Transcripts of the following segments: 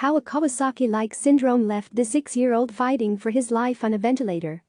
How a Kawasaki-like syndrome left the 6-year-old fighting for his life on a ventilator.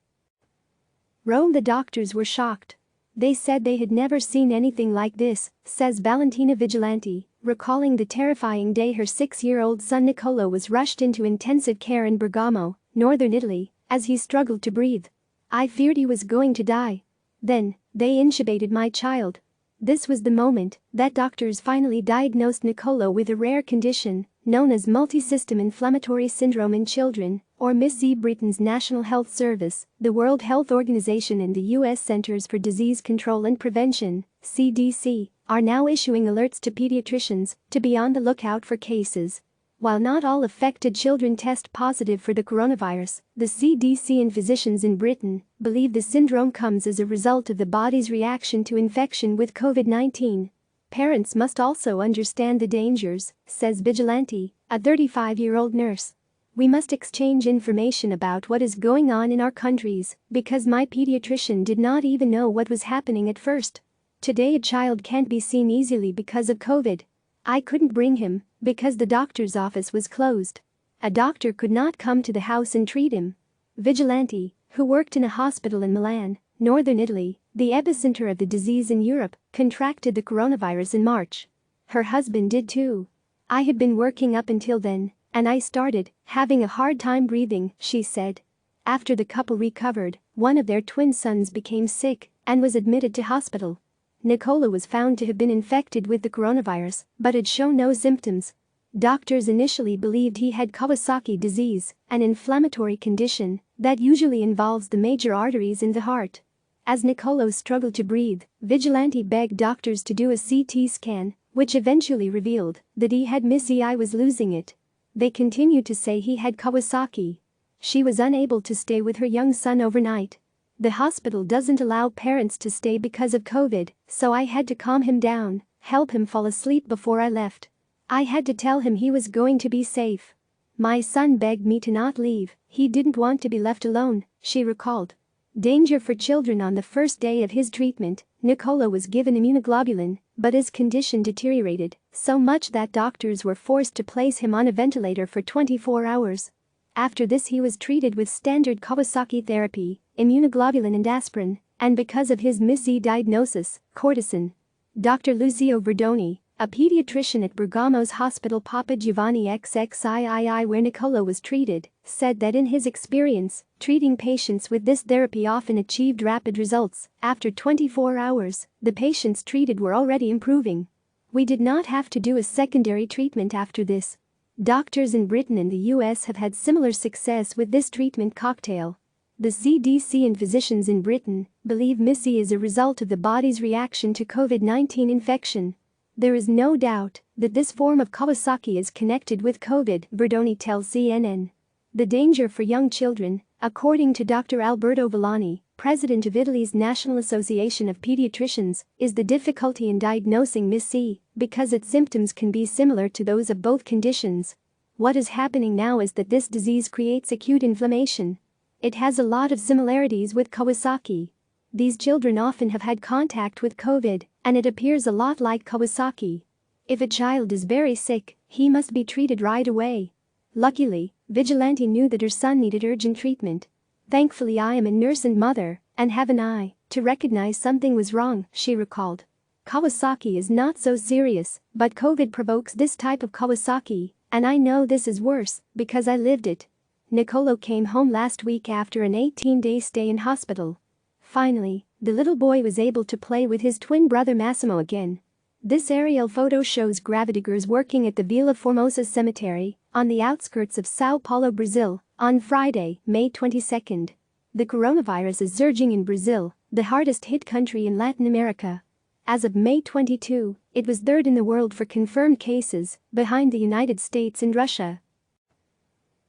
Rome. The doctors were shocked. They said they had never seen anything like this, says Valentina Vigilante, recalling the terrifying day her 6-year-old son Nicolò was rushed into intensive care in Bergamo, northern Italy, as he struggled to breathe. "I feared he was going to die. Then, they intubated my child." This was the moment that doctors finally diagnosed Nicolò with a rare condition known as multisystem inflammatory syndrome in children, or MIS-C. Britain's National Health Service, the World Health Organization and the U.S. Centers for Disease Control and Prevention, CDC, are now issuing alerts to pediatricians to be on the lookout for cases. While not all affected children test positive for the coronavirus, the CDC and physicians in Britain believe the syndrome comes as a result of the body's reaction to infection with COVID-19. Parents must also understand the dangers, says Vigilante, a 35-year-old nurse. "We must exchange information about what is going on in our countries, because my pediatrician did not even know what was happening at first. Today a child can't be seen easily because of COVID. I couldn't bring him because the doctor's office was closed. A doctor could not come to the house and treat him." Vigilante, who worked in a hospital in Milan, northern Italy, the epicenter of the disease in Europe, contracted the coronavirus in March. Her husband did too. "I had been working up until then, and I started having a hard time breathing," she said. After the couple recovered, one of their twin sons became sick and was admitted to hospital. Nicolò was found to have been infected with the coronavirus but had shown no symptoms. Doctors initially believed he had Kawasaki disease, an inflammatory condition that usually involves the major arteries in the heart. As Nicolò struggled to breathe, Vigilante begged doctors to do a CT scan, which eventually revealed that he had MIS-C. "I was losing it." They continued to say he had Kawasaki. She was unable to stay with her young son overnight. "The hospital doesn't allow parents to stay because of COVID, so I had to calm him down, help him fall asleep before I left. I had to tell him he was going to be safe. My son begged me to not leave, he didn't want to be left alone," she recalled. Danger for children. On the first day of his treatment, Nicolò was given immunoglobulin, but his condition deteriorated so much that doctors were forced to place him on a ventilator for 24 hours. After this he was treated with standard Kawasaki therapy, immunoglobulin and aspirin, and because of his MIS-C diagnosis, cortisone. Dr. Lucio Verdoni, a pediatrician at Bergamo's hospital Papa Giovanni XXIII where Nicolò was treated, said that in his experience, treating patients with this therapy often achieved rapid results. After 24 hours, the patients treated were already improving. "We did not have to do a secondary treatment after this." Doctors in Britain and the US have had similar success with this treatment cocktail. The CDC and physicians in Britain believe MIS-C is a result of the body's reaction to COVID-19 infection. "There is no doubt that this form of Kawasaki is connected with COVID," Verdoni tells CNN. The danger for young children, according to Dr. Alberto Villani, president of Italy's National Association of Pediatricians, is the difficulty in diagnosing MIS-C because its symptoms can be similar to those of both conditions. "What is happening now is that this disease creates acute inflammation. It has a lot of similarities with Kawasaki. These children often have had contact with COVID, and it appears a lot like Kawasaki. If a child is very sick, he must be treated right away." Luckily, Vigilante knew that her son needed urgent treatment. "Thankfully I am a nurse and mother, and have an eye to recognize something was wrong," she recalled. "Kawasaki is not so serious, but COVID provokes this type of Kawasaki, and I know this is worse because I lived it." Nicolò came home last week after an 18-day stay in hospital. Finally, the little boy was able to play with his twin brother Massimo again. This aerial photo shows gravediggers working at the Vila Formosa cemetery on the outskirts of Sao Paulo, Brazil, on Friday, May 22. The coronavirus is surging in Brazil, the hardest-hit country in Latin America. As of May 22, it was third in the world for confirmed cases, behind the United States and Russia.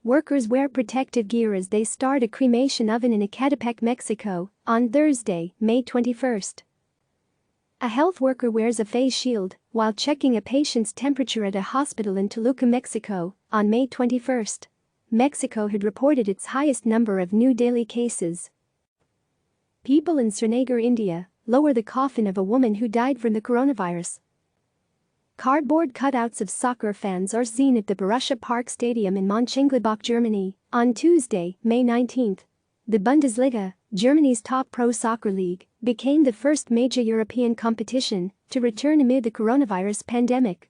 Workers wear protective gear as they start a cremation oven in Ecatepec, Mexico, on Thursday, May 21. A health worker wears a face shield while checking a patient's temperature at a hospital in Toluca, Mexico, on May 21. Mexico had reported its highest number of new daily cases. People in Srinagar, India, lower the coffin of a woman who died from the coronavirus. Cardboard cutouts of soccer fans are seen at the Borussia Park Stadium in Mönchengladbach, Germany, on Tuesday, May 19. The Bundesliga, Germany's top pro soccer league, became the first major European competition to return amid the coronavirus pandemic.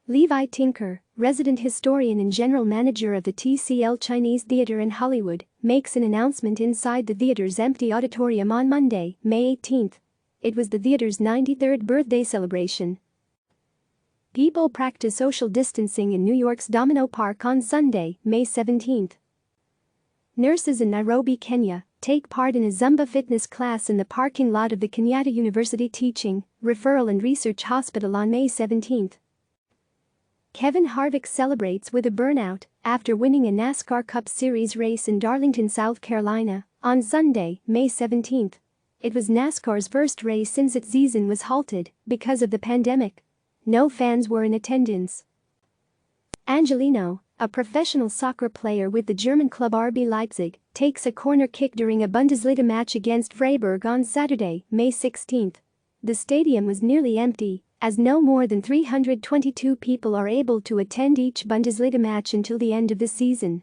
Levi Tinker, resident historian and general manager of the TCL Chinese Theatre in Hollywood, makes an announcement inside the theater's empty auditorium on Monday, May 18. It was the theater's 93rd birthday celebration. People practice social distancing in New York's Domino Park on Sunday, May 17. Nurses in Nairobi, Kenya, take part in a Zumba fitness class in the parking lot of the Kenyatta University Teaching, Referral and Research Hospital on May 17. Kevin Harvick celebrates with a burnout after winning a NASCAR Cup Series race in Darlington, South Carolina, on Sunday, May 17. It was NASCAR's first race since its season was halted because of the pandemic. No fans were in attendance. Angelino, a professional soccer player with the German club RB Leipzig, takes a corner kick during a Bundesliga match against Freiburg on Saturday, May 16. The stadium was nearly empty, as no more than 322 people are able to attend each Bundesliga match until the end of the season.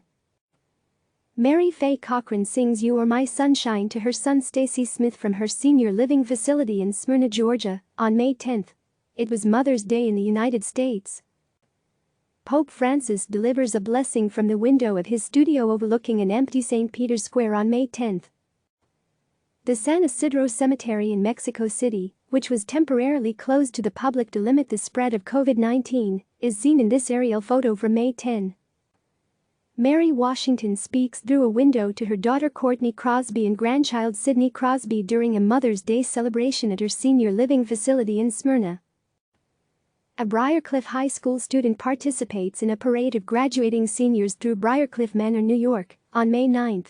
Mary Faye Cochran sings You Are My Sunshine to her son Stacey Smith from her senior living facility in Smyrna, Georgia, on May 10. It was Mother's Day in the United States. Pope Francis delivers a blessing from the window of his studio overlooking an empty St. Peter's Square on May 10. The San Isidro Cemetery in Mexico City, which was temporarily closed to the public to limit the spread of COVID-19, is seen in this aerial photo from May 10. Mary Washington speaks through a window to her daughter Courtney Crosby and grandchild Sidney Crosby during a Mother's Day celebration at her senior living facility in Smyrna. A Briarcliff High School student participates in a parade of graduating seniors through Briarcliff Manor, New York, on May 9.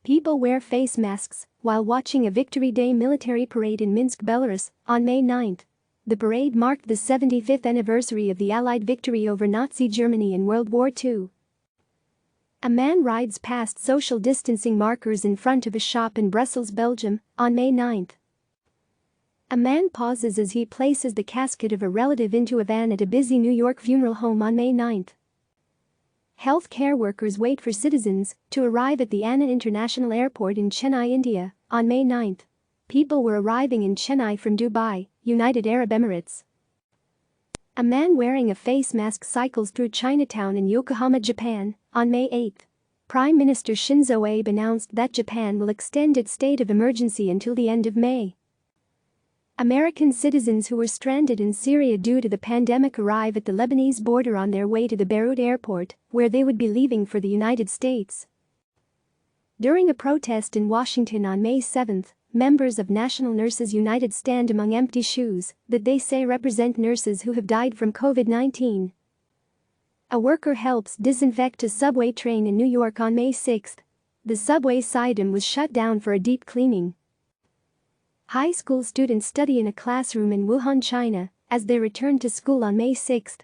People wear face masks while watching a Victory Day military parade in Minsk, Belarus, on May 9. The parade marked the 75th anniversary of the Allied victory over Nazi Germany in World War II. A man rides past social distancing markers in front of a shop in Brussels, Belgium, on May 9. A man pauses as he places the casket of a relative into a van at a busy New York funeral home on May 9. Health care workers wait for citizens to arrive at the Anna International Airport in Chennai, India, on May 9. People were arriving in Chennai from Dubai, United Arab Emirates. A man wearing a face mask cycles through Chinatown in Yokohama, Japan, on May 8. Prime Minister Shinzo Abe announced that Japan will extend its state of emergency until the end of May. American citizens who were stranded in Syria due to the pandemic arrive at the Lebanese border on their way to the Beirut airport, where they would be leaving for the United States. During a protest in Washington on May 7, members of National Nurses United stand among empty shoes that they say represent nurses who have died from COVID-19. A worker helps disinfect a subway train in New York on May 6. The subway system was shut down for a deep cleaning. High school students study in a classroom in Wuhan, China, as they return to school on May 6.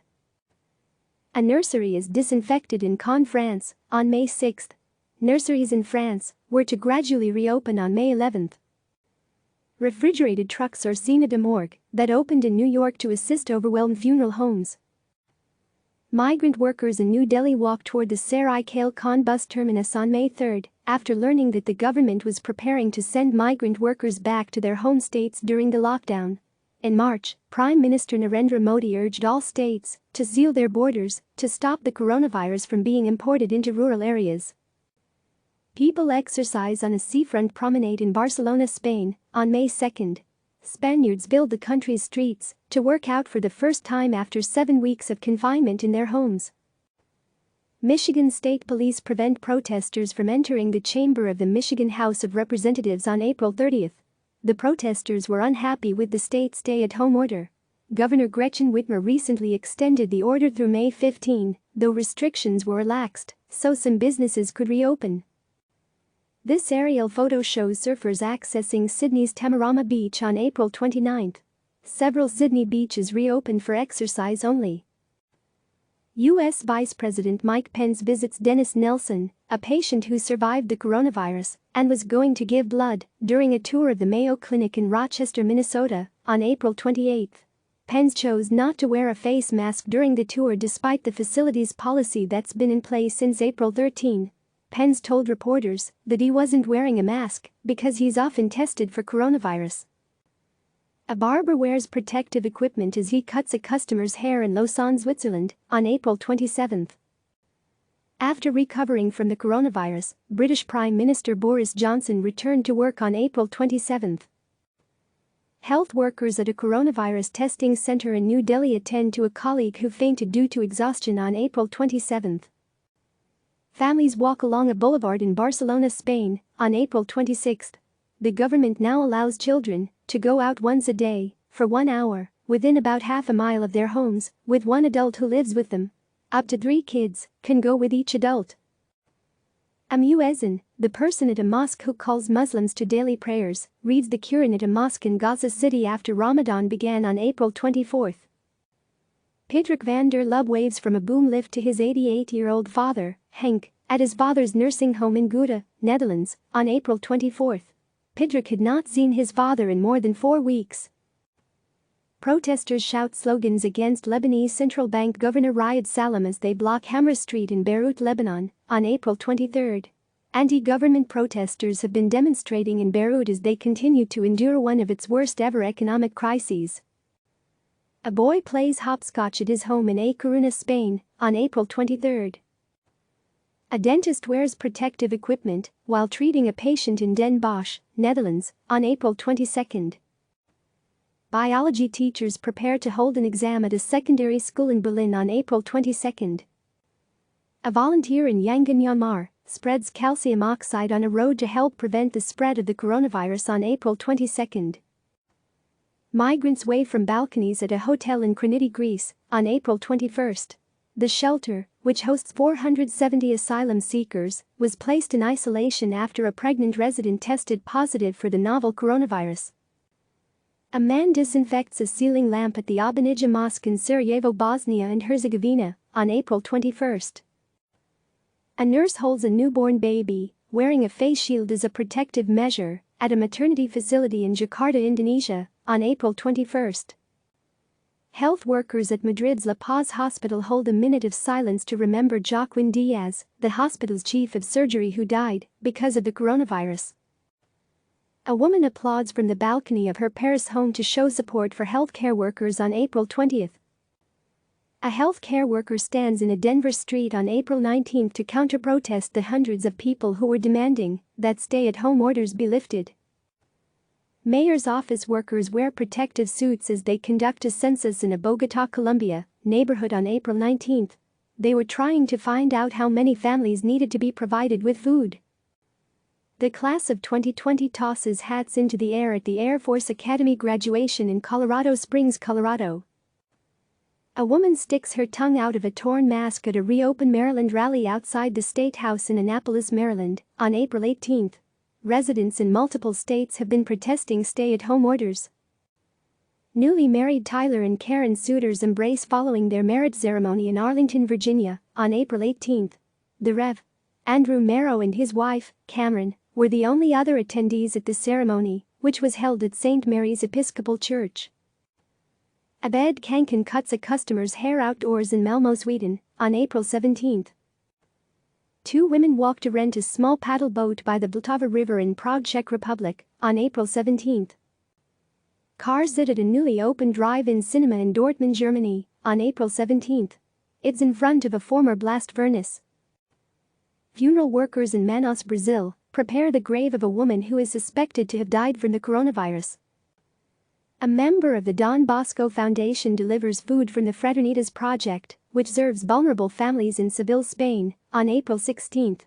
A nursery is disinfected in Caen, France, on May 6. Nurseries in France were to gradually reopen on May 11. Refrigerated trucks are seen at a morgue that opened in New York to assist overwhelmed funeral homes. Migrant workers in New Delhi walked toward the Sarai-Kale Khan bus terminus on May 3 after learning that the government was preparing to send migrant workers back to their home states during the lockdown. In March, Prime Minister Narendra Modi urged all states to seal their borders to stop the coronavirus from being imported into rural areas. People exercise on a seafront promenade in Barcelona, Spain, on May 2. Spaniards filled the country's streets to work out for the first time after 7 weeks of confinement in their homes. Michigan State Police prevent protesters from entering the chamber of the Michigan House of Representatives on April 30. The protesters were unhappy with the state's stay-at-home order. Governor Gretchen Whitmer recently extended the order through May 15, though restrictions were relaxed, so some businesses could reopen. This aerial photo shows surfers accessing Sydney's Tamarama Beach on April 29. Several Sydney beaches reopened for exercise only. U.S. Vice President Mike Pence visits Dennis Nelson, a patient who survived the coronavirus and was going to give blood, during a tour of the Mayo Clinic in Rochester, Minnesota, on April 28. Pence chose not to wear a face mask during the tour despite the facility's policy that's been in place since April 13. Pence told reporters that he wasn't wearing a mask because he's often tested for coronavirus. A barber wears protective equipment as he cuts a customer's hair in Lausanne, Switzerland, on April 27. After recovering from the coronavirus, British Prime Minister Boris Johnson returned to work on April 27. Health workers at a coronavirus testing center in New Delhi attend to a colleague who fainted due to exhaustion on April 27. Families walk along a boulevard in Barcelona, Spain, on April 26. The government now allows children to go out once a day, for 1 hour, within about half a mile of their homes, with one adult who lives with them. Up to 3 kids can go with each adult. A muezzin, the person at a mosque who calls Muslims to daily prayers, reads the Quran at a mosque in Gaza City after Ramadan began on April 24. Patrick van der Lubbe waves from a boom lift to his 88-year-old father, Henk, at his father's nursing home in Gouda, Netherlands, on April 24. Patrick had not seen his father in more than 4 weeks. Protesters shout slogans against Lebanese Central Bank Governor Riyad Salam as they block Hamra Street in Beirut, Lebanon, on April 23. Anti-government protesters have been demonstrating in Beirut as they continue to endure one of its worst-ever economic crises. A boy plays hopscotch at his home in A Coruña, Spain, on April 23. A dentist wears protective equipment while treating a patient in Den Bosch, Netherlands, on April 22. Biology teachers prepare to hold an exam at a secondary school in Berlin on April 22. A volunteer in Yangon, Myanmar, spreads calcium oxide on a road to help prevent the spread of the coronavirus on April 22. Migrants wave from balconies at a hotel in Kraniti, Greece, on April 21. The shelter, which hosts 470 asylum seekers, was placed in isolation after a pregnant resident tested positive for the novel coronavirus. A man disinfects a ceiling lamp at the Abanija Mosque in Sarajevo, Bosnia and Herzegovina, on April 21. A nurse holds a newborn baby, wearing a face shield as a protective measure, at a maternity facility in Jakarta, Indonesia, on April 21. Health workers at Madrid's La Paz hospital hold a minute of silence to remember Joaquin Diaz, the hospital's chief of surgery who died because of the coronavirus. A woman applauds from the balcony of her Paris home to show support for healthcare workers on April 20. A healthcare worker stands in a Denver street on April 19 to counter-protest the hundreds of people who were demanding that stay-at-home orders be lifted. Mayor's office workers wear protective suits as they conduct a census in a Bogotá, Colombia, neighborhood on April 19. They were trying to find out how many families needed to be provided with food. The class of 2020 tosses hats into the air at the Air Force Academy graduation in Colorado Springs, Colorado. A woman sticks her tongue out of a torn mask at a Reopen Maryland rally outside the State House in Annapolis, Maryland, on April 18. Residents in multiple states have been protesting stay-at-home orders. Newly married Tyler and Karen Suiters embrace following their marriage ceremony in Arlington, Virginia, on April 18. The Rev. Andrew Merrow and his wife, Cameron, were the only other attendees at the ceremony, which was held at St. Mary's Episcopal Church. Abed Kankan cuts a customer's hair outdoors in Malmö, Sweden, on April 17. 2 women walk to rent a small paddle boat by the Vltava River in Prague, Czech Republic, on April 17. Cars sit at a newly opened drive-in cinema in Dortmund, Germany, on April 17. It's in front of a former blast furnace. Funeral workers in Manaus, Brazil, prepare the grave of a woman who is suspected to have died from the coronavirus. A member of the Don Bosco Foundation delivers food from the Fraternitas Project, which serves vulnerable families in Seville, Spain, on April 16.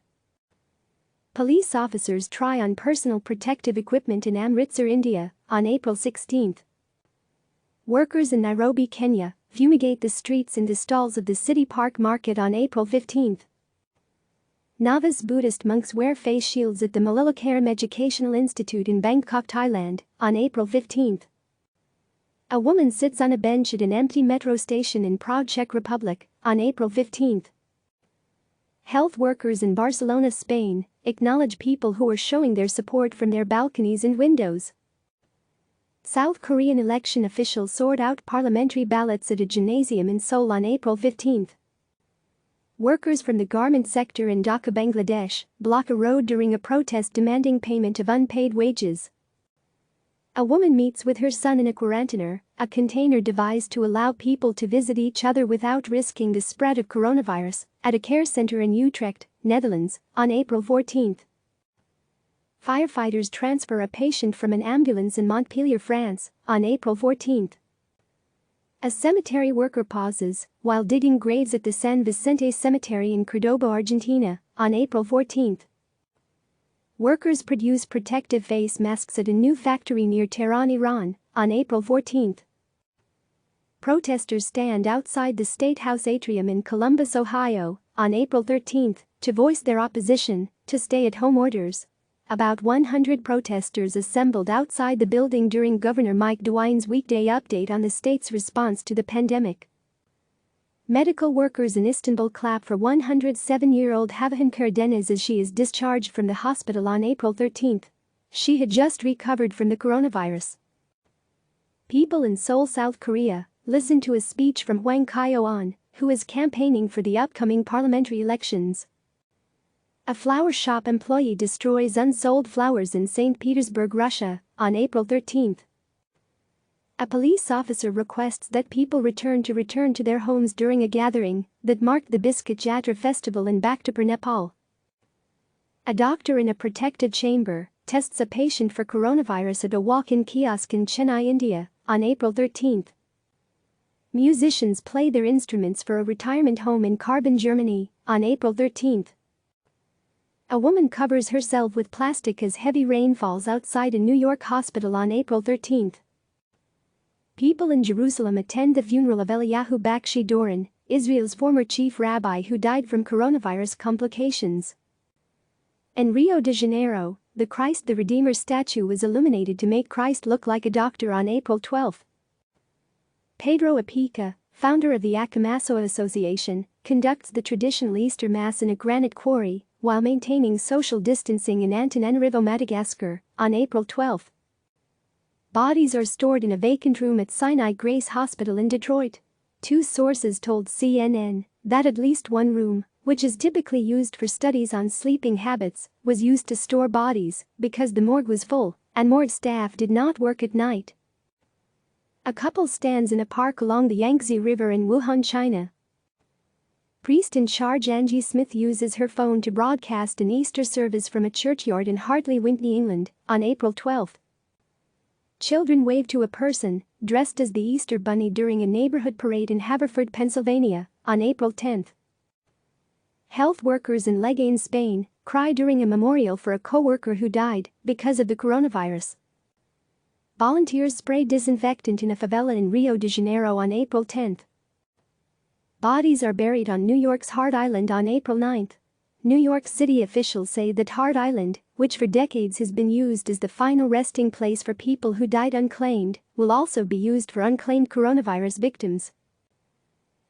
Police officers try on personal protective equipment in Amritsar, India, on April 16. Workers in Nairobi, Kenya, fumigate the streets in the stalls of the City Park Market on April 15. Novice Buddhist monks wear face shields at the Malilakaram Educational Institute in Bangkok, Thailand, on April 15. A woman sits on a bench at an empty metro station in Prague, Czech Republic, on April 15. Health workers in Barcelona, Spain, acknowledge people who are showing their support from their balconies and windows. South Korean election officials sort out parliamentary ballots at a gymnasium in Seoul on April 15. Workers from the garment sector in Dhaka, Bangladesh, block a road during a protest demanding payment of unpaid wages. A woman meets with her son in a quarantainer, a container devised to allow people to visit each other without risking the spread of coronavirus, at a care center in Utrecht, Netherlands, on April 14. Firefighters transfer a patient from an ambulance in Montpellier, France, on April 14. A cemetery worker pauses while digging graves at the San Vicente Cemetery in Cordoba, Argentina, on April 14. Workers produce protective face masks at a new factory near Tehran, Iran, on April 14. Protesters stand outside the State House atrium in Columbus, Ohio, on April 13 to voice their opposition to stay-at-home orders. About 100 protesters assembled outside the building during Governor Mike DeWine's weekday update on the state's response to the pandemic. Medical workers in Istanbul clap for 107-year-old Havahan Kardeniz as she is discharged from the hospital on April 13. She had just recovered from the coronavirus. People in Seoul, South Korea, listen to a speech from Hwang Kyo-an, who is campaigning for the upcoming parliamentary elections. A flower shop employee destroys unsold flowers in St. Petersburg, Russia, on April 13. A police officer requests that people return to their homes during a gathering that marked the Biscuit Jatra festival in Bhaktapur, Nepal. A doctor in a protected chamber tests a patient for coronavirus at a walk-in kiosk in Chennai, India, on April 13. Musicians play their instruments for a retirement home in Carbon, Germany, on April 13. A woman covers herself with plastic as heavy rain falls outside a New York hospital on April 13. People in Jerusalem attend the funeral of Eliyahu Bakshi Doron, Israel's former chief rabbi who died from coronavirus complications. In Rio de Janeiro, the Christ the Redeemer statue was illuminated to make Christ look like a doctor on April 12. Pedro Apica, founder of the Akamaso Association, conducts the traditional Easter Mass in a granite quarry while maintaining social distancing in Antananarivo, Madagascar, on April 12. Bodies are stored in a vacant room at Sinai Grace Hospital in Detroit. Two sources told CNN that at least one room, which is typically used for studies on sleeping habits, was used to store bodies because the morgue was full and morgue staff did not work at night. A couple stands in a park along the Yangtze River in Wuhan, China. Priest in charge Angie Smith uses her phone to broadcast an Easter service from a churchyard in Hartley, Whitney, England, on April 12. Children wave to a person dressed as the Easter Bunny during a neighborhood parade in Haverford, Pennsylvania, on April 10. Health workers in Leganes, Spain, cry during a memorial for a co-worker who died because of the coronavirus. Volunteers spray disinfectant in a favela in Rio de Janeiro on April 10. Bodies are buried on New York's Hart Island on April 9. New York City officials say that Hart Island, which for decades has been used as the final resting place for people who died unclaimed, will also be used for unclaimed coronavirus victims.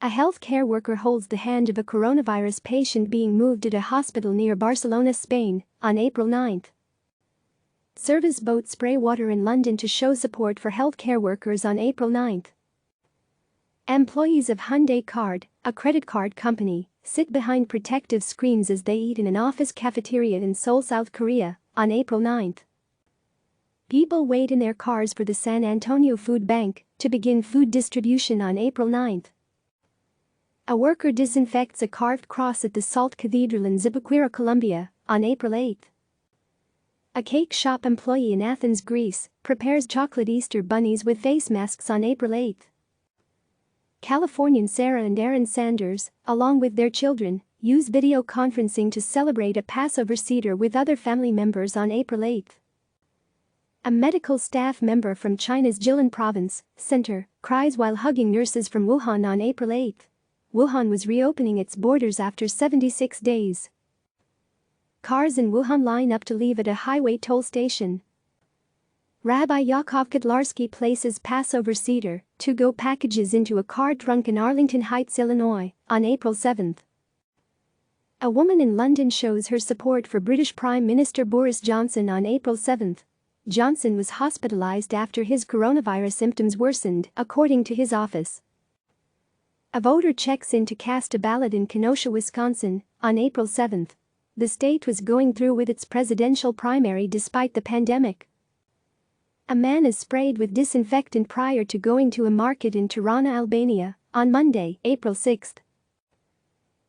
A healthcare worker holds the hand of a coronavirus patient being moved at a hospital near Barcelona, Spain, on April 9. Service boats spray water in London to show support for healthcare workers on April 9. Employees of Hyundai Card, a credit card company, sit behind protective screens as they eat in an office cafeteria in Seoul, South Korea, on April 9. People wait in their cars for the San Antonio Food Bank to begin food distribution on April 9. A worker disinfects a carved cross at the Salt Cathedral in Zipaquirá, Colombia, on April 8. A cake shop employee in Athens, Greece, prepares chocolate Easter bunnies with face masks on April 8. Californian Sarah and Aaron Sanders, along with their children, use video conferencing to celebrate a Passover Seder with other family members on April 8. A medical staff member from China's Jilin Province Center cries while hugging nurses from Wuhan on April 8. Wuhan was reopening its borders after 76 days. Cars in Wuhan line up to leave at a highway toll station. Rabbi Yaakov Kotlarski places Passover Seder to-go packages into a car trunk in Arlington Heights, Illinois, on April 7. A woman in London shows her support for British Prime Minister Boris Johnson on April 7. Johnson was hospitalized after his coronavirus symptoms worsened, according to his office. A voter checks in to cast a ballot in Kenosha, Wisconsin, on April 7. The state was going through with its presidential primary despite the pandemic. A man is sprayed with disinfectant prior to going to a market in Tirana, Albania, on Monday, April 6.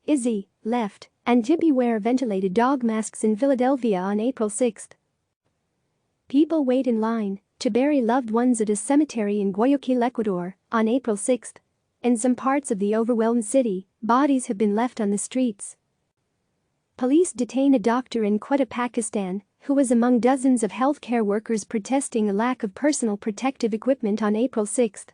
Izzy, left, and Tibby wear ventilated dog masks in Philadelphia on April 6. People wait in line to bury loved ones at a cemetery in Guayaquil, Ecuador, on April 6. In some parts of the overwhelmed city, bodies have been left on the streets. Police detain a doctor in Quetta, Pakistan, who was among dozens of healthcare workers protesting a lack of personal protective equipment on April 6.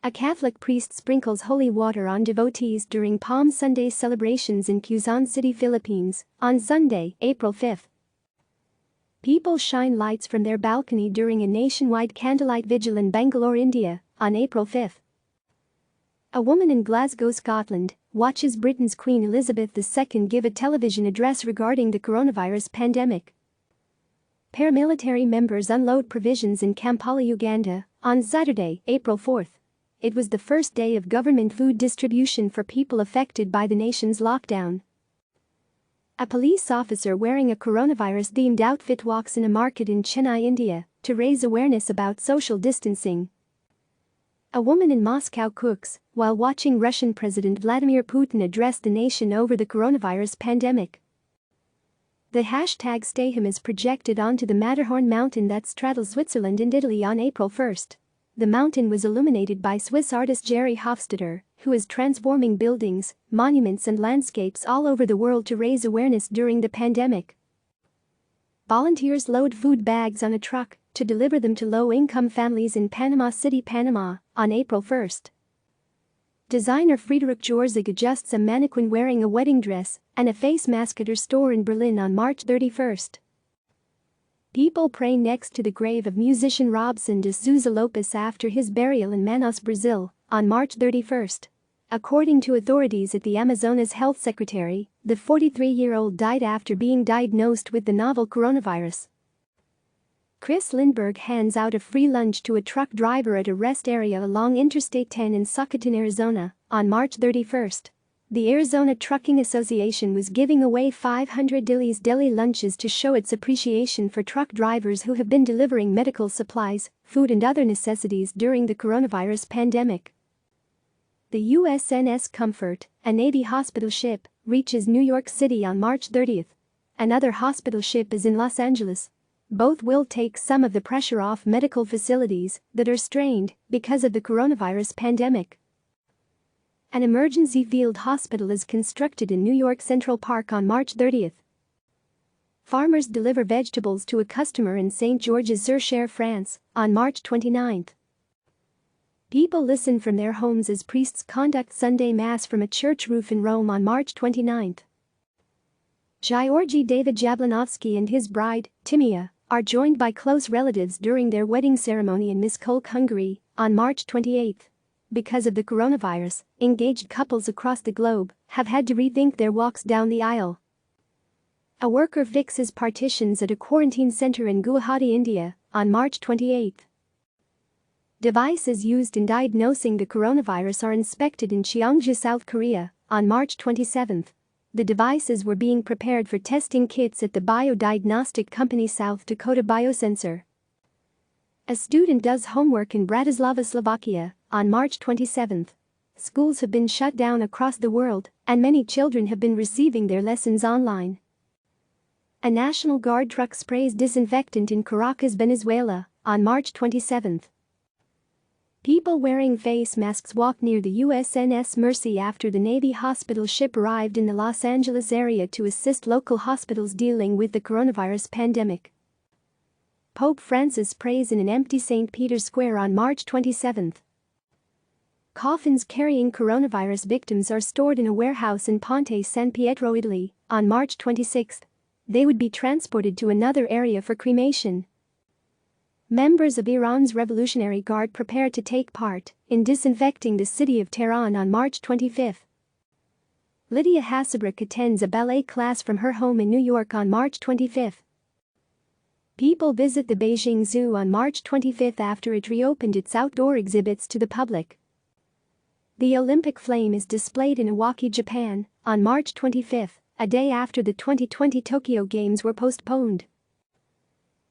A Catholic priest sprinkles holy water on devotees during Palm Sunday celebrations in Quezon City, Philippines, on Sunday, April 5. People shine lights from their balcony during a nationwide candlelight vigil in Bangalore, India, on April 5. A woman in Glasgow, Scotland, watches Britain's Queen Elizabeth II give a television address regarding the coronavirus pandemic. Paramilitary members unload provisions in Kampala, Uganda, on Saturday, April 4. It was the first day of government food distribution for people affected by the nation's lockdown. A police officer wearing a coronavirus-themed outfit walks in a market in Chennai, India, to raise awareness about social distancing. A woman in Moscow cooks while watching Russian President Vladimir Putin address the nation over the coronavirus pandemic. The hashtag #StayHome is projected onto the Matterhorn mountain that straddles Switzerland and Italy on April 1. The mountain was illuminated by Swiss artist Jerry Hofstadter, who is transforming buildings, monuments and landscapes all over the world to raise awareness during the pandemic. Volunteers load food bags on a truck to deliver them to low-income families in Panama City, Panama, on April 1. Designer Friedrich Jorzig adjusts a mannequin wearing a wedding dress and a face mask at her store in Berlin on March 31. People pray next to the grave of musician Robson de Souza Lopes after his burial in Manaus, Brazil, on March 31. According to authorities at the Amazonas Health Secretary, the 43-year-old died after being diagnosed with the novel coronavirus. Chris Lindbergh hands out a free lunch to a truck driver at a rest area along Interstate 10 in Socoton, Arizona, on March 31. The Arizona Trucking Association was giving away 500 Dilly's Deli lunches to show its appreciation for truck drivers who have been delivering medical supplies, food and other necessities during the coronavirus pandemic. The USNS Comfort, a Navy hospital ship, reaches New York City on March 30. Another hospital ship is in Los Angeles. Both will take some of the pressure off medical facilities that are strained because of the coronavirus pandemic. An emergency field hospital is constructed in New York Central Park on March 30. Farmers deliver vegetables to a customer in St. Georges-sur-Cher, France, on March 29. People listen from their homes as priests conduct Sunday Mass from a church roof in Rome on March 29. Georgy David Jablonowski and his bride, Timea, are joined by close relatives during their wedding ceremony in Miskolc, Hungary, on March 28. Because of the coronavirus, engaged couples across the globe have had to rethink their walks down the aisle. A worker fixes partitions at a quarantine center in Guwahati, India, on March 28. Devices used in diagnosing the coronavirus are inspected in Cheongju, South Korea, on March 27. The devices were being prepared for testing kits at the biodiagnostic company South Dakota Biosensor. A student does homework in Bratislava, Slovakia, on March 27. Schools have been shut down across the world, and many children have been receiving their lessons online. A National Guard truck sprays disinfectant in Caracas, Venezuela, on March 27. People wearing face masks walked near the USNS Mercy after the Navy hospital ship arrived in the Los Angeles area to assist local hospitals dealing with the coronavirus pandemic. Pope Francis prays in an empty St. Peter's Square on March 27. Coffins carrying coronavirus victims are stored in a warehouse in Ponte San Pietro, Italy, on March 26. They would be transported to another area for cremation. Members of Iran's Revolutionary Guard prepare to take part in disinfecting the city of Tehran on March 25. Lydia Hasselbrook attends a ballet class from her home in New York on March 25. People visit the Beijing Zoo on March 25 after it reopened its outdoor exhibits to the public. The Olympic flame is displayed in Iwaki, Japan, on March 25, a day after the 2020 Tokyo Games were postponed.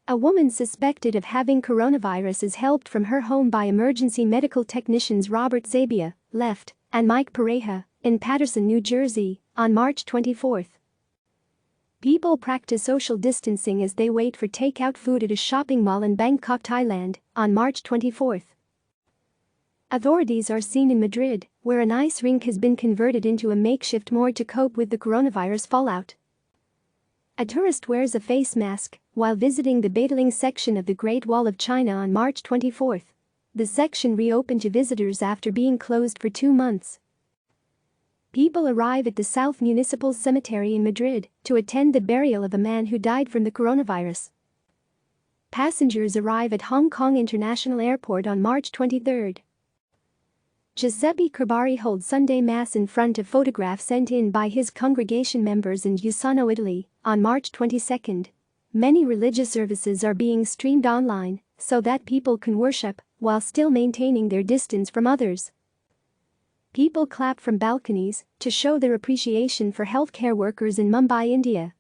A woman suspected of having coronavirus is helped from her home by emergency medical technicians Robert Zabia, left, and Mike Pareja, in Paterson, New Jersey, on March 24. People practice social distancing as they wait for takeout food at a shopping mall in Bangkok, Thailand, on March 24. Authorities are seen in Madrid, where an ice rink has been converted into a makeshift morgue to cope with the coronavirus fallout. A tourist wears a face mask while visiting the Badaling section of the Great Wall of China on March 24. The section reopened to visitors after being closed for 2 months. People arrive at the South Municipal Cemetery in Madrid to attend the burial of a man who died from the coronavirus. Passengers arrive at Hong Kong International Airport on March 23. Giuseppe Carbari holds Sunday Mass in front of photographs sent in by his congregation members in Usano, Italy, on March 22. Many religious services are being streamed online so that people can worship while still maintaining their distance from others. People clap from balconies to show their appreciation for healthcare workers in Mumbai, India.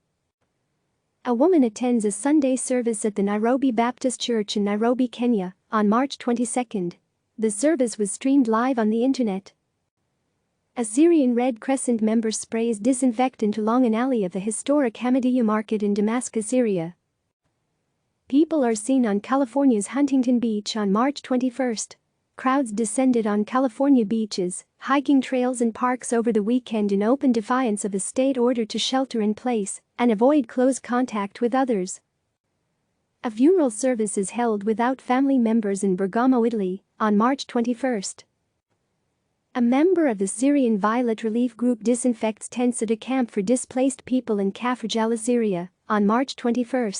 A woman attends a Sunday service at the Nairobi Baptist Church in Nairobi, Kenya, on March 22. The service was streamed live on the internet. A Syrian Red Crescent member sprays disinfectant along an alley of the historic Hamidiyya market in Damascus, Syria. People are seen on California's Huntington Beach on March 21. Crowds descended on California beaches, hiking trails and parks over the weekend in open defiance of a state order to shelter in place and avoid close contact with others. A funeral service is held without family members in Bergamo, Italy, on March 21. A member of the Syrian Violet Relief Group disinfects tents at a camp for displaced people in Kafr Jala, Syria, on March 21.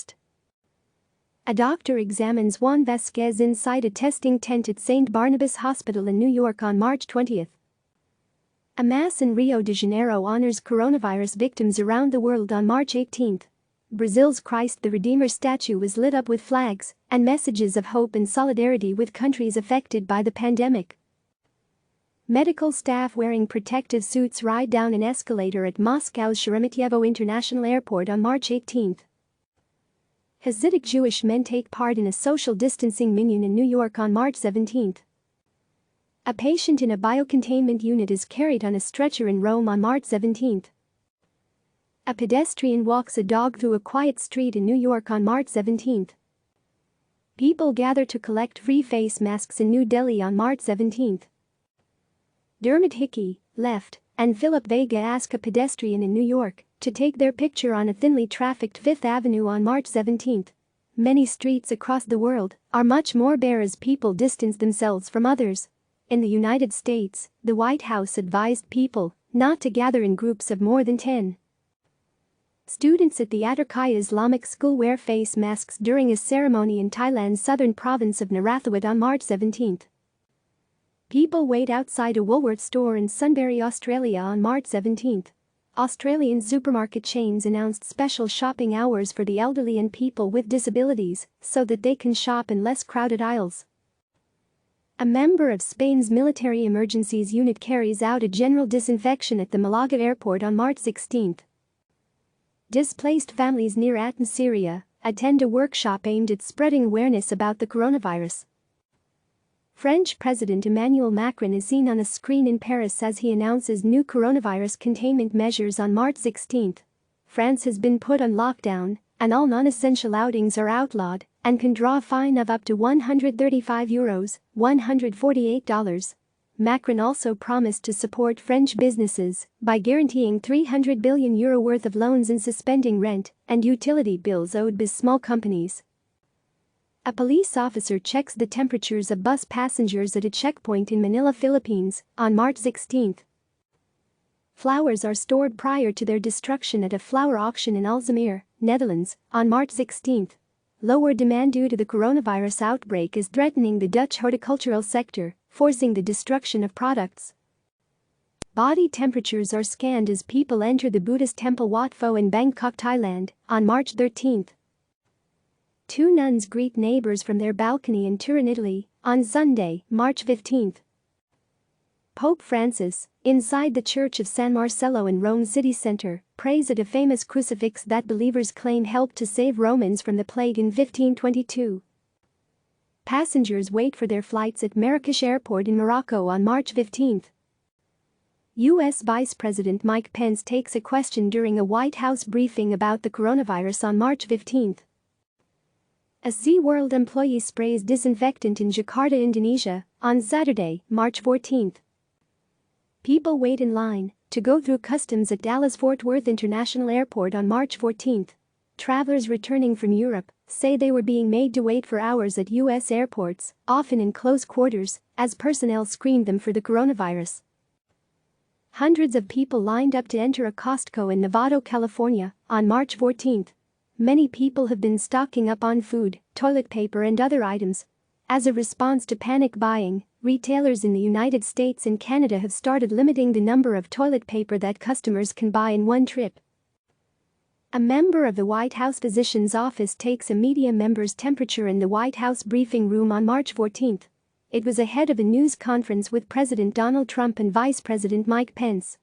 A doctor examines Juan Vasquez inside a testing tent at St. Barnabas Hospital in New York on March 20. A mass in Rio de Janeiro honors coronavirus victims around the world on March 18. Brazil's Christ the Redeemer statue was lit up with flags and messages of hope and solidarity with countries affected by the pandemic. Medical staff wearing protective suits ride down an escalator at Moscow's Sheremetyevo International Airport on March 18. Hasidic Jewish men take part in a social distancing minyan in New York on March 17. A patient in a biocontainment unit is carried on a stretcher in Rome on March 17. A pedestrian walks a dog through a quiet street in New York on March 17. People gather to collect free face masks in New Delhi on March 17. Dermot Hickey, left, and Philip Vega ask a pedestrian in New York to take their picture on a thinly trafficked Fifth Avenue on March 17. Many streets across the world are much more bare as people distance themselves from others. In the United States, the White House advised people not to gather in groups of more than 10. Students at the Atterkaya Islamic School wear face masks during a ceremony in Thailand's southern province of Narathiwat on March 17. People wait outside a Woolworths store in Sunbury, Australia on March 17. Australian supermarket chains announced special shopping hours for the elderly and people with disabilities so that they can shop in less crowded aisles. A member of Spain's military emergencies unit carries out a general disinfection at the Malaga airport on March 16. Displaced families near Aten, Syria, attend a workshop aimed at spreading awareness about the coronavirus. French President Emmanuel Macron is seen on a screen in Paris as he announces new coronavirus containment measures on March 16. France has been put on lockdown, and all non-essential outings are outlawed and can draw a fine of up to €135, $148. Macron also promised to support French businesses by guaranteeing €300 billion worth of loans and suspending rent and utility bills owed by small companies. A police officer checks the temperatures of bus passengers at a checkpoint in Manila, Philippines, on March 16. Flowers are stored prior to their destruction at a flower auction in Alzamir, Netherlands, on March 16. Lower demand due to the coronavirus outbreak is threatening the Dutch horticultural sector, forcing the destruction of products. Body temperatures are scanned as people enter the Buddhist temple Wat Pho in Bangkok, Thailand, on March 13. Two nuns greet neighbors from their balcony in Turin, Italy, on Sunday, March 15. Pope Francis, inside the Church of San Marcello in Rome city center, prays at a famous crucifix that believers claim helped to save Romans from the plague in 1522. Passengers wait for their flights at Marrakesh Airport in Morocco on March 15. U.S. Vice President Mike Pence takes a question during a White House briefing about the coronavirus on March 15. A SeaWorld employee sprays disinfectant in Jakarta, Indonesia, on Saturday, March 14. People wait in line to go through customs at Dallas-Fort Worth International Airport on March 14. Travelers returning from Europe say they were being made to wait for hours at U.S. airports, often in close quarters, as personnel screened them for the coronavirus. Hundreds of people lined up to enter a Costco in Novato, California, on March 14. Many people have been stocking up on food, toilet paper and other items. As a response to panic buying, retailers in the United States and Canada have started limiting the number of toilet paper that customers can buy in one trip. A member of the White House physician's office takes a media member's temperature in the White House briefing room on March 14. It was ahead of a news conference with President Donald Trump and Vice President Mike Pence.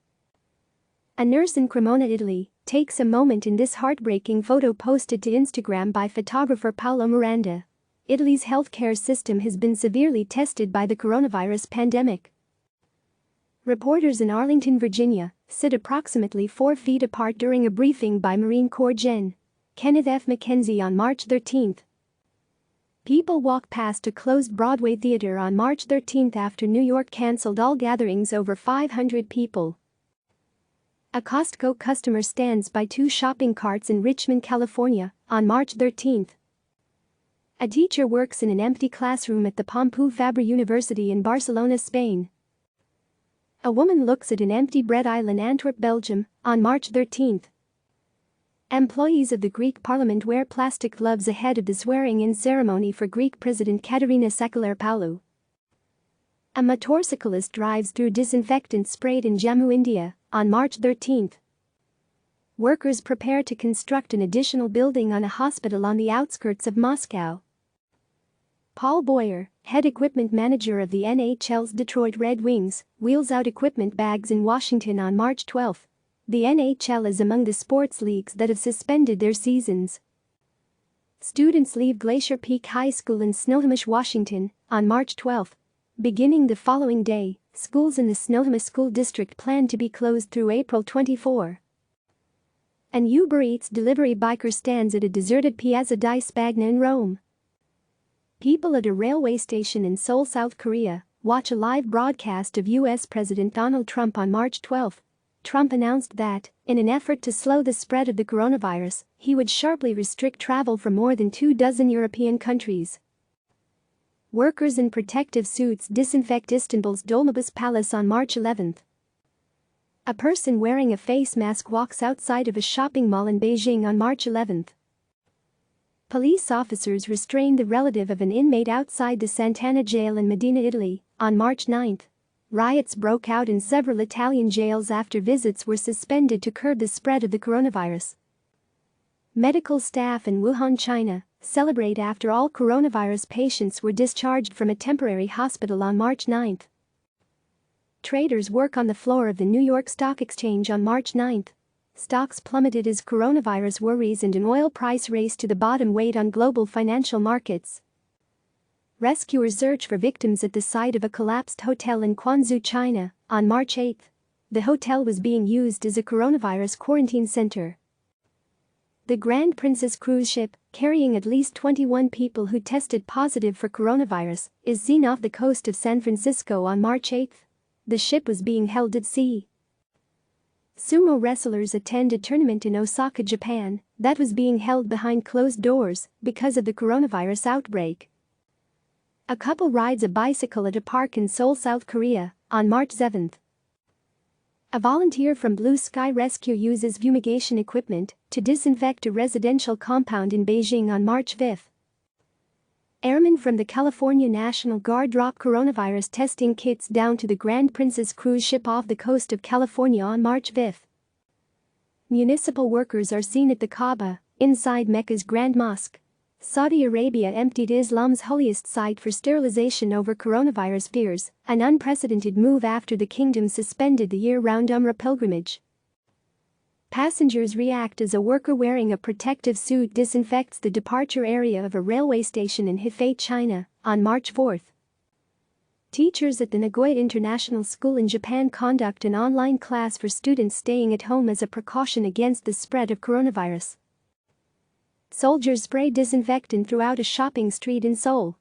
A nurse in Cremona, Italy, takes a moment in this heartbreaking photo posted to Instagram by photographer Paolo Miranda. Italy's healthcare system has been severely tested by the coronavirus pandemic. Reporters in Arlington, Virginia, sit approximately 4 feet apart during a briefing by Marine Corps Gen. Kenneth F. McKenzie on March 13. People walk past a closed Broadway theater on March 13 after New York canceled all gatherings over 500 people. A Costco customer stands by 2 shopping carts in Richmond, California, on March 13. A teacher works in an empty classroom at the Pompeu Fabra University in Barcelona, Spain. A woman looks at an empty bread aisle in Antwerp, Belgium, on March 13. Employees of the Greek parliament wear plastic gloves ahead of the swearing-in ceremony for Greek President Katerina Sakellaropoulou. A motorcyclist drives through disinfectant sprayed in Jammu, India, on March 13. Workers prepare to construct an additional building on a hospital on the outskirts of Moscow. Paul Boyer, head equipment manager of the NHL's Detroit Red Wings, wheels out equipment bags in Washington on March 12. The NHL is among the sports leagues that have suspended their seasons. Students leave Glacier Peak High School in Snohomish, Washington, on March 12. Beginning the following day, schools in the Snohomish School District plan to be closed through April 24. An Uber Eats delivery biker stands at a deserted Piazza di Spagna in Rome. People at a railway station in Seoul, South Korea, watch a live broadcast of U.S. President Donald Trump on March 12. Trump announced that, in an effort to slow the spread of the coronavirus, he would sharply restrict travel from more than 24 European countries. Workers in protective suits disinfect Istanbul's Dolmabahce Palace on March 11. A person wearing a face mask walks outside of a shopping mall in Beijing on March 11. Police officers restrained the relative of an inmate outside the Sant'Anna jail in Medina, Italy, on March 9. Riots broke out in several Italian jails after visits were suspended to curb the spread of the coronavirus. Medical staff in Wuhan, China, celebrate after all coronavirus patients were discharged from a temporary hospital on March 9. Traders work on the floor of the New York Stock Exchange on March 9. Stocks plummeted as coronavirus worries and an oil price race to the bottom weighed on global financial markets. Rescuers search for victims at the site of a collapsed hotel in Quanzhou, China, on March 8. The hotel was being used as a coronavirus quarantine center. The Grand Princess cruise ship, carrying at least 21 people who tested positive for coronavirus, is seen off the coast of San Francisco on March 8. The ship was being held at sea. Sumo wrestlers attend a tournament in Osaka, Japan, that was being held behind closed doors because of the coronavirus outbreak. A couple rides a bicycle at a park in Seoul, South Korea, on March 7. A volunteer from Blue Sky Rescue uses fumigation equipment to disinfect a residential compound in Beijing on March 5. Airmen from the California National Guard drop coronavirus testing kits down to the Grand Princess cruise ship off the coast of California on March 5. Municipal workers are seen at the Kaaba, inside Mecca's Grand Mosque. Saudi Arabia emptied Islam's holiest site for sterilization over coronavirus fears, an unprecedented move after the kingdom suspended the year-round Umrah pilgrimage. Passengers react as a worker wearing a protective suit disinfects the departure area of a railway station in Hefei, China, on March 4. Teachers at the Nagoya International School in Japan conduct an online class for students staying at home as a precaution against the spread of coronavirus. Soldiers spray disinfectant throughout a shopping street in Seoul.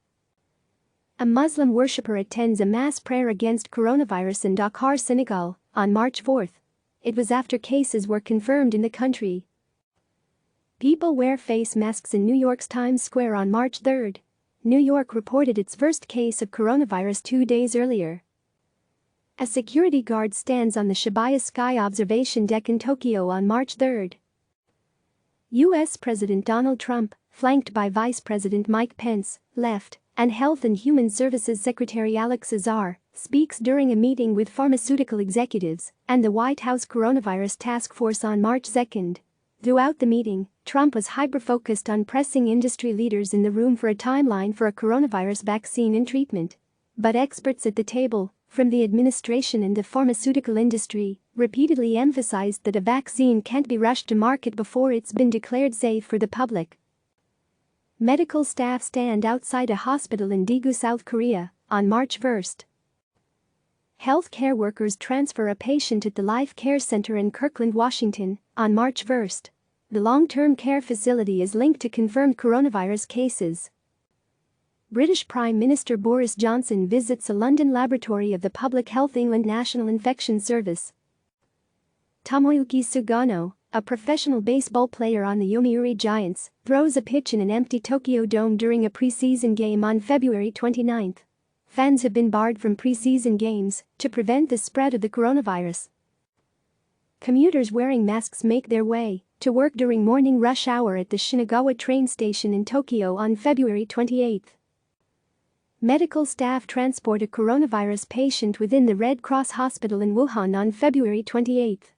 A Muslim worshipper attends a mass prayer against coronavirus in Dakar, Senegal, on March 4. It was after cases were confirmed in the country. People wear face masks in New York's Times Square on March 3. New York reported its first case of coronavirus 2 days earlier. A security guard stands on the Shibuya Sky observation deck in Tokyo on March 3. U.S. President Donald Trump, flanked by Vice President Mike Pence, left, and Health and Human Services Secretary Alex Azar, speaks during a meeting with pharmaceutical executives and the White House Coronavirus Task Force on March 2. Throughout the meeting, Trump was hyper-focused on pressing industry leaders in the room for a timeline for a coronavirus vaccine and treatment. But experts at the table, from the administration and the pharmaceutical industry, repeatedly emphasized that a vaccine can't be rushed to market before it's been declared safe for the public. Medical staff stand outside a hospital in Daegu, South Korea, on March 1. Healthcare workers transfer a patient at the Life Care Center in Kirkland, Washington, on March 1. The long-term care facility is linked to confirmed coronavirus cases. British Prime Minister Boris Johnson visits a London laboratory of the Public Health England National Infection Service. Tomoyuki Sugano, a professional baseball player on the Yomiuri Giants, throws a pitch in an empty Tokyo Dome during a preseason game on February 29. Fans have been barred from preseason games to prevent the spread of the coronavirus. Commuters wearing masks make their way to work during morning rush hour at the Shinagawa train station in Tokyo on February 28. Medical staff transport a coronavirus patient within the Red Cross Hospital in Wuhan on February 28.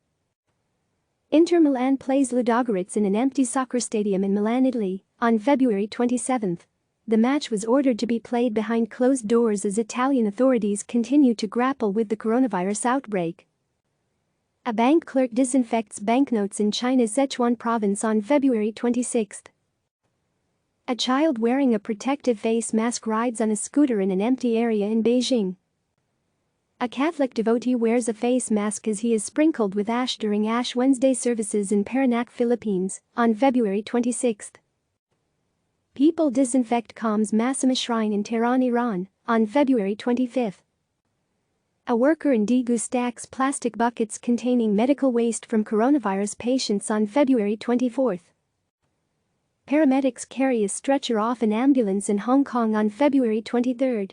Inter Milan plays Ludogorets in an empty soccer stadium in Milan, Italy, on February 27. The match was ordered to be played behind closed doors as Italian authorities continue to grapple with the coronavirus outbreak. A bank clerk disinfects banknotes in China's Sichuan province on February 26. A child wearing a protective face mask rides on a scooter in an empty area in Beijing. A Catholic devotee wears a face mask as he is sprinkled with ash during Ash Wednesday services in Parañaque, Philippines, on February 26. People disinfect Qam's Masama Shrine in Tehran, Iran, on February 25. A worker in Daegu stacks plastic buckets containing medical waste from coronavirus patients on February 24. Paramedics carry a stretcher off an ambulance in Hong Kong on February 23.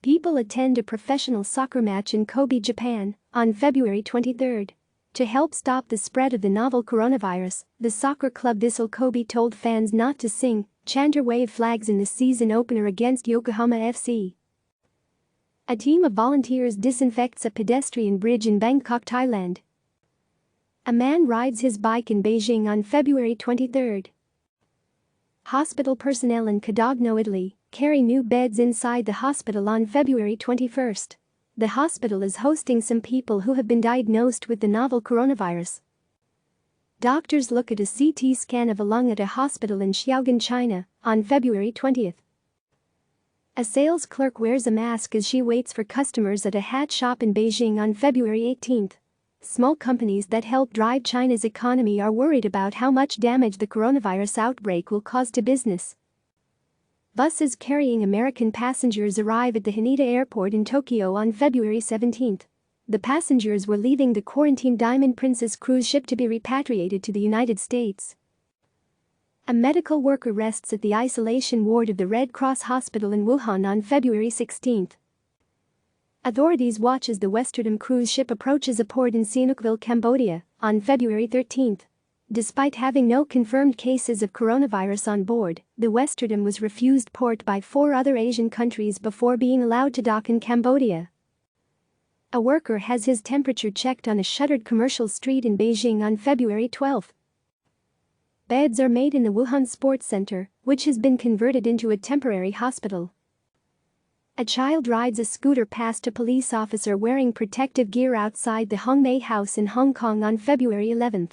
People attend a professional soccer match in Kobe, Japan, on February 23. To help stop the spread of the novel coronavirus, the soccer club Vissel Kobe told fans not to sing, chant or wave flags in the season opener against Yokohama FC. A team of volunteers disinfects a pedestrian bridge in Bangkok, Thailand. A man rides his bike in Beijing on February 23. Hospital personnel in Cadogno, Italy, carry new beds inside the hospital on February 21. The hospital is hosting some people who have been diagnosed with the novel coronavirus. Doctors look at a CT scan of a lung at a hospital in Xiaogan, China, on February 20. A sales clerk wears a mask as she waits for customers at a hat shop in Beijing on February 18. Small companies that help drive China's economy are worried about how much damage the coronavirus outbreak will cause to business. Buses carrying American passengers arrive at the Haneda Airport in Tokyo on February 17. The passengers were leaving the quarantined Diamond Princess cruise ship to be repatriated to the United States. A medical worker rests at the isolation ward of the Red Cross Hospital in Wuhan on February 16. Authorities watch as the Westerdam cruise ship approaches a port in Sihanoukville, Cambodia, on February 13. Despite having no confirmed cases of coronavirus on board, the Westerdam was refused port by 4 other Asian countries before being allowed to dock in Cambodia. A worker has his temperature checked on a shuttered commercial street in Beijing on February 12. Beds are made in the Wuhan Sports Center, which has been converted into a temporary hospital. A child rides a scooter past a police officer wearing protective gear outside the Hongmei House in Hong Kong on February 11.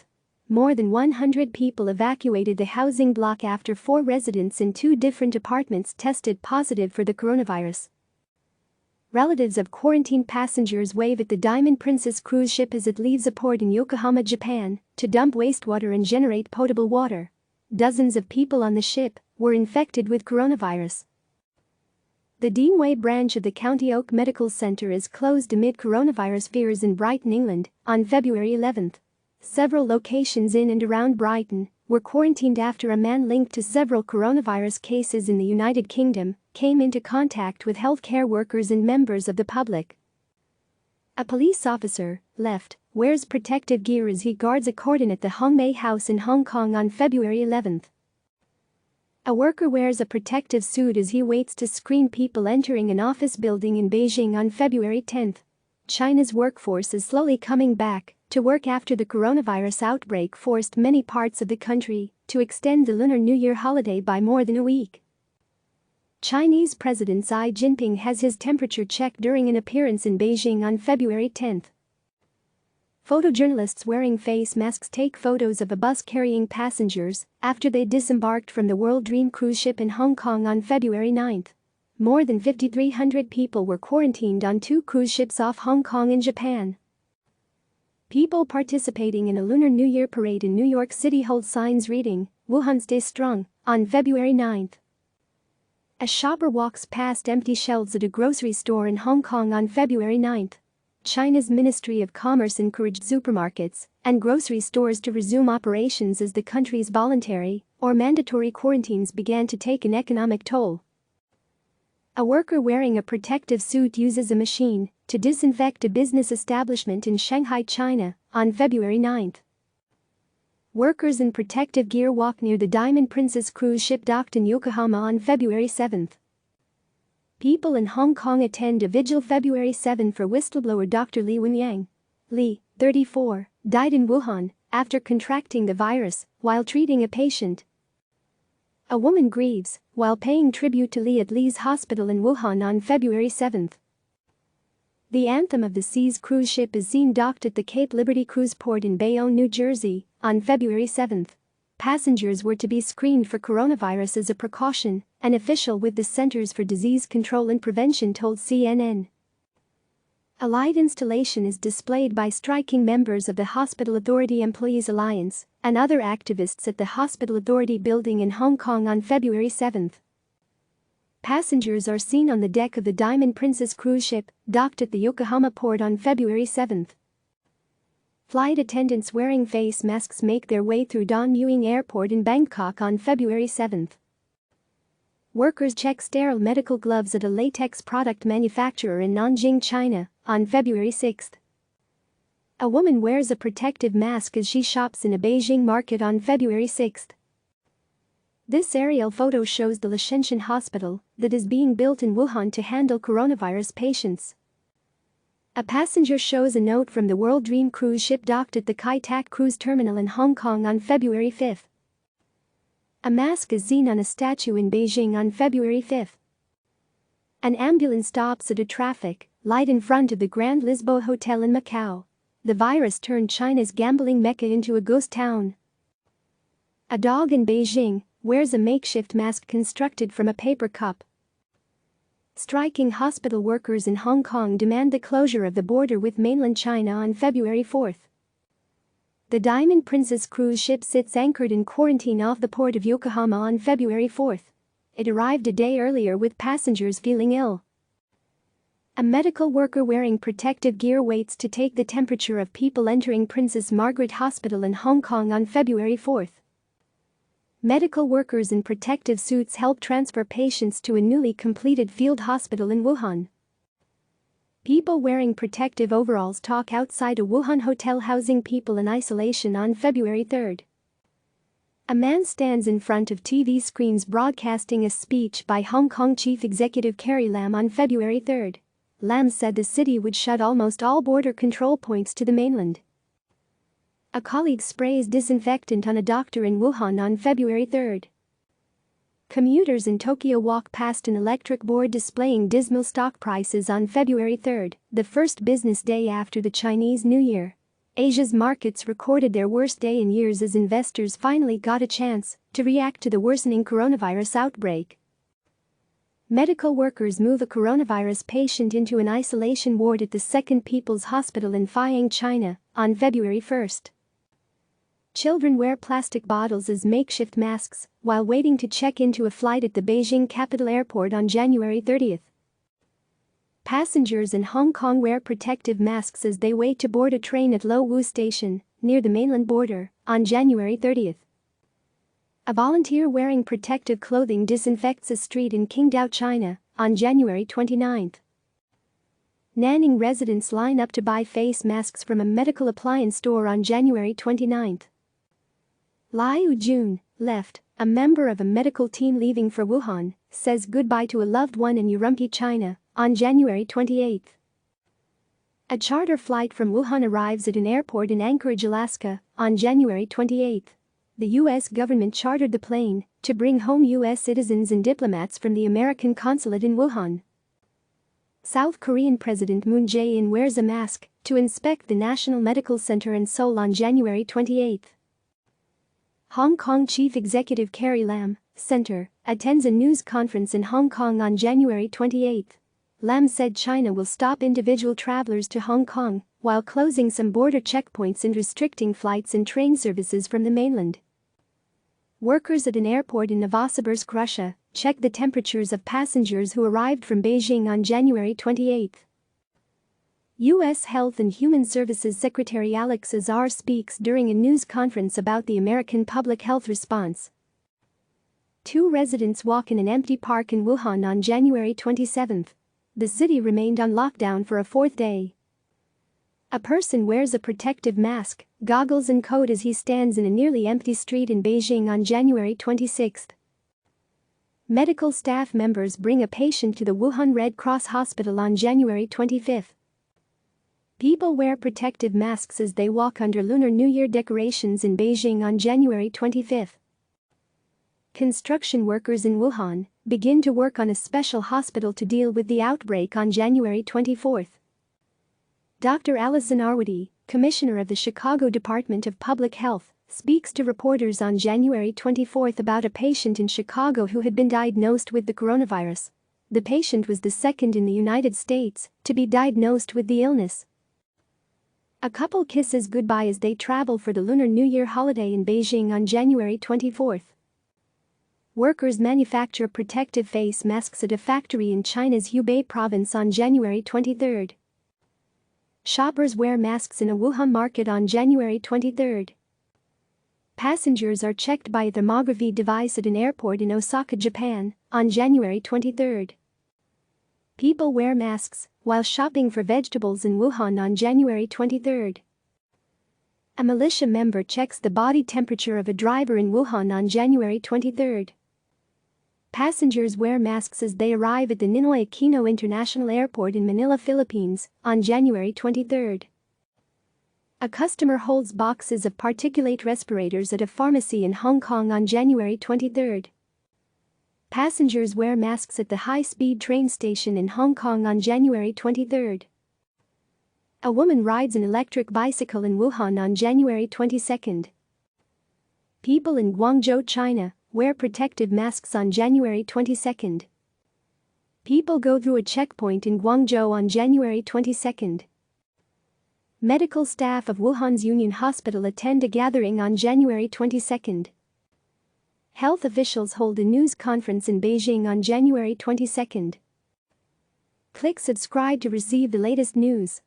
More than 100 people evacuated the housing block after 4 residents in 2 different apartments tested positive for the coronavirus. Relatives of quarantined passengers wave at the Diamond Princess cruise ship as it leaves a port in Yokohama, Japan, to dump wastewater and generate potable water. Dozens of people on the ship were infected with coronavirus. The Deanway branch of the County Oak Medical Center is closed amid coronavirus fears in Brighton, England, on February 11. Several locations in and around Brighton were quarantined after a man linked to several coronavirus cases in the United Kingdom came into contact with healthcare workers and members of the public. A police officer wears protective gear as he guards a cordon at the Hongmei House in Hong Kong on February 11. A worker wears a protective suit as he waits to screen people entering an office building in Beijing on February 10. China's workforce is slowly coming back to work after the coronavirus outbreak forced many parts of the country to extend the Lunar New Year holiday by more than a week. Chinese President Xi Jinping has his temperature checked during an appearance in Beijing on February 10. Photojournalists wearing face masks take photos of a bus carrying passengers after they disembarked from the World Dream cruise ship in Hong Kong on February 9. More than 5,300 people were quarantined on 2 cruise ships off Hong Kong and Japan. People participating in a Lunar New Year parade in New York City hold signs reading, "Wuhan Stay Strong," on February 9. A shopper walks past empty shelves at a grocery store in Hong Kong on February 9. China's Ministry of Commerce encouraged supermarkets and grocery stores to resume operations as the country's voluntary or mandatory quarantines began to take an economic toll. A worker wearing a protective suit uses a machine to disinfect a business establishment in Shanghai, China, on February 9. Workers in protective gear walk near the Diamond Princess cruise ship docked in Yokohama on February 7. People in Hong Kong attend a vigil February 7 for whistleblower Dr. Li Wenyang. Li, 34, died in Wuhan after contracting the virus while treating a patient. A woman grieves while paying tribute to Li at Li's hospital in Wuhan on February 7. The Anthem of the Seas cruise ship is seen docked at the Cape Liberty Cruise Port in Bayonne, New Jersey, on February 7. Passengers were to be screened for coronavirus as a precaution, an official with the Centers for Disease Control and Prevention told CNN. A light installation is displayed by striking members of the Hospital Authority Employees Alliance and other activists at the Hospital Authority building in Hong Kong on February 7. Passengers are seen on the deck of the Diamond Princess cruise ship, docked at the Yokohama port on February 7. Flight attendants wearing face masks make their way through Don Mueang Airport in Bangkok on February 7. Workers check sterile medical gloves at a latex product manufacturer in Nanjing, China, on February 6. A woman wears a protective mask as she shops in a Beijing market on February 6. This aerial photo shows the Liangshan Hospital that is being built in Wuhan to handle coronavirus patients. A passenger shows a note from the World Dream cruise ship docked at the Kai Tak cruise terminal in Hong Kong on February 5. A mask is seen on a statue in Beijing on February 5. An ambulance stops at a traffic light in front of the Grand Lisboa Hotel in Macau. The virus turned China's gambling mecca into a ghost town. A dog in Beijing wears a makeshift mask constructed from a paper cup. Striking hospital workers in Hong Kong demand the closure of the border with mainland China on February 4. The Diamond Princess cruise ship sits anchored in quarantine off the port of Yokohama on February 4. It arrived a day earlier with passengers feeling ill. A medical worker wearing protective gear waits to take the temperature of people entering Princess Margaret Hospital in Hong Kong on February 4. Medical workers in protective suits help transfer patients to a newly completed field hospital in Wuhan. People wearing protective overalls talk outside a Wuhan hotel housing people in isolation on February 3. A man stands in front of TV screens broadcasting a speech by Hong Kong Chief Executive Carrie Lam on February 3. Lam said the city would shut almost all border control points to the mainland. A colleague sprays disinfectant on a doctor in Wuhan on February 3. Commuters in Tokyo walk past an electric board displaying dismal stock prices on February 3, the first business day after the Chinese New Year. Asia's markets recorded their worst day in years as investors finally got a chance to react to the worsening coronavirus outbreak. Medical workers move a coronavirus patient into an isolation ward at the Second People's Hospital in Fuyang, China, on February 1. Children wear plastic bottles as makeshift masks while waiting to check into a flight at the Beijing Capital Airport on January 30. Passengers in Hong Kong wear protective masks as they wait to board a train at Lo Wu Station, near the mainland border, on January 30. A volunteer wearing protective clothing disinfects a street in Qingdao, China, on January 29. Nanning residents line up to buy face masks from a medical appliance store on January 29. Liu Jun, left, a member of a medical team leaving for Wuhan, says goodbye to a loved one in Urumqi, China, on January 28. A charter flight from Wuhan arrives at an airport in Anchorage, Alaska, on January 28. The U.S. government chartered the plane to bring home U.S. citizens and diplomats from the American consulate in Wuhan. South Korean President Moon Jae-in wears a mask to inspect the National Medical Center in Seoul on January 28. Hong Kong Chief Executive Carrie Lam, Center, attends a news conference in Hong Kong on January 28. Lam said China will stop individual travelers to Hong Kong while closing some border checkpoints and restricting flights and train services from the mainland. Workers at an airport in Novosibirsk, Russia, checked the temperatures of passengers who arrived from Beijing on January 28. U.S. Health and Human Services Secretary Alex Azar speaks during a news conference about the American public health response. Two residents walk in an empty park in Wuhan on January 27. The city remained on lockdown for a fourth day. A person wears a protective mask, goggles and coat as he stands in a nearly empty street in Beijing on January 26. Medical staff members bring a patient to the Wuhan Red Cross Hospital on January 25. People wear protective masks as they walk under Lunar New Year decorations in Beijing on January 25. Construction workers in Wuhan begin to work on a special hospital to deal with the outbreak on January 24. Dr. Alison Arwady, Commissioner of the Chicago Department of Public Health, speaks to reporters on January 24 about a patient in Chicago who had been diagnosed with the coronavirus. The patient was the second in the United States to be diagnosed with the illness. A couple kisses goodbye as they travel for the Lunar New Year holiday in Beijing on January 24. Workers manufacture protective face masks at a factory in China's Hubei province on January 23. Shoppers wear masks in a Wuhan market on January 23. Passengers are checked by a thermography device at an airport in Osaka, Japan, on January 23. People wear masks while shopping for vegetables in Wuhan on January 23. A militia member checks the body temperature of a driver in Wuhan on January 23. Passengers wear masks as they arrive at the Ninoy Aquino International Airport in Manila, Philippines, on January 23. A customer holds boxes of particulate respirators at a pharmacy in Hong Kong on January 23. Passengers wear masks at the high-speed train station in Hong Kong on January 23. A woman rides an electric bicycle in Wuhan on January 22. People in Guangzhou, China, wear protective masks on January 22. People go through a checkpoint in Guangzhou on January 22. Medical staff of Wuhan's Union Hospital attend a gathering on January 22. Health officials hold a news conference in Beijing on January 22. Click subscribe to receive the latest news.